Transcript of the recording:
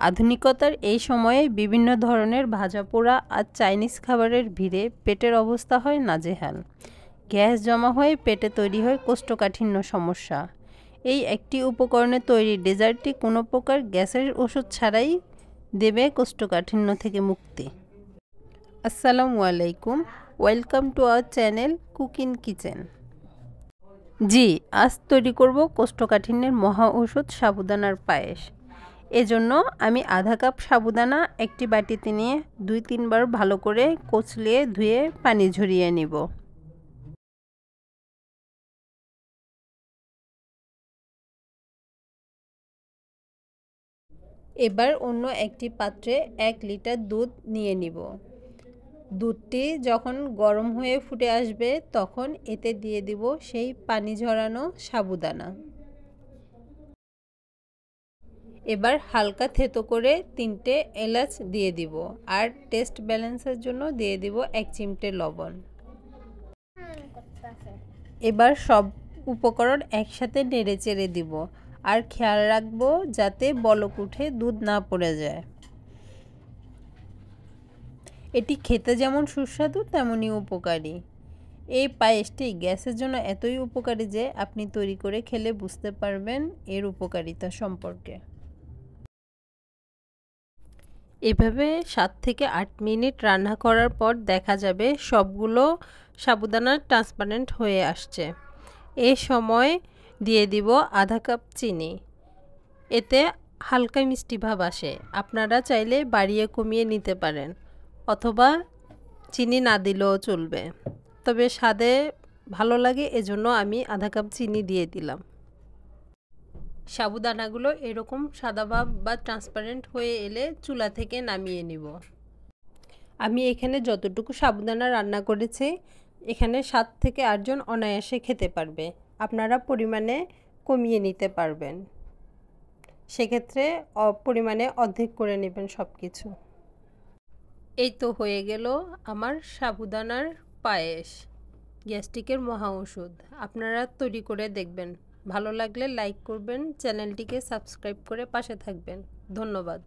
আধুনিকতার এই সময়ে বিভিন্ন ধরনের ভাজাপোড়া আর চাইনিজ খাবারের ভিড়ে পেটের অবস্থা হয় নাজেহাল। গ্যাস জমা হয়ে পেটে তৈরি হয় কোষ্ঠকাঠিন্য সমস্যা। এই একটি উপকরণে তৈরি ডেজার্টটি কোনো প্রকার গ্যাসের ওষুধ ছাড়াই দেবে কোষ্ঠকাঠিন্য থেকে মুক্তি। আসসালামু আলাইকুম, welcome to our channel cook in kitchen. জি, আজ তৈরি করব কোষ্ঠকাঠিন্যের মহা ওষুধ সাবুদানার পায়েস। এজন্য আমি আধা কাপ সাবুদানা একটি বাটিতে নিয়ে 2-3 বার ভালো করে কচলিয়ে ধুয়ে পানি ঝরিয়ে নিব। এবার অন্য একটি পাত্রে 1 লিটার দুধ নিয়ে নিব। দুধটি যখন গরম হয়ে ফুটে আসবে তখন এতে দিয়ে দিব সেই পানি ঝরানো সাবুদানা। এবার হালকা থেতো করে 3টে এলাচ দিয়ে দিব আর টেস্ট ব্যালেন্সের জন্য দিয়ে দিব 1 চিমটে লবণ। এবার সব উপকরণ একসাথে নেড়ে চেড়ে দিব আর খেয়াল রাখবো যাতে বলক উঠে দুধ না পড়ে যায়। এটি খেতে যেমন সুস্বাদু তেমনই উপকারী। এই পায়েসটি গ্যাসের জন্য এতই উপকারী যে আপনি তৈরি করে খেলে বুঝতে পারবেন এর উপকারিতা সম্পর্কে। এভাবে 7 থেকে 8 মিনিট রান্না করার পর দেখা যাবে সবগুলো সাবুদানা ট্রান্সপারেন্ট হয়ে আসছে। এই সময় দিয়ে দিব আধা কাপ চিনি। এতে হালকা মিষ্টি ভাব আসে। আপনারা চাইলে বাড়িয়ে কমিয়ে নিতে পারেন অথবা চিনি না দিলেও চলবে, তবে স্বাদে ভালো লাগে এজন্য আমি আধা কাপ চিনি দিয়ে দিলাম। সাবুদানাগুলো এরকম সাদা ভাব বা ট্রান্সপারেন্ট হয়ে এলে চুলা থেকে নামিয়ে নিব। আমি এখানে যতটুকু সাবুদানা রান্না করেছি এখানে 7 থেকে 8 জন অনায়াসে খেতে পারবে। আপনারা পরিমাণে কমিয়ে নিতে পারবেন, সেক্ষেত্রে পরিমাণে অর্ধেক করে নেবেন সব কিছু। এই তো হয়ে গেল আমার সাবুদানার পায়েস, গ্যাস্ট্রিকের মহা ওষুধ। আপনারা তৈরি করে দেখবেন, ভালো লাগলে লাইক করবেন, চ্যানেলটিকে সাবস্ক্রাইব করে পাশে থাকবেন। ধন্যবাদ।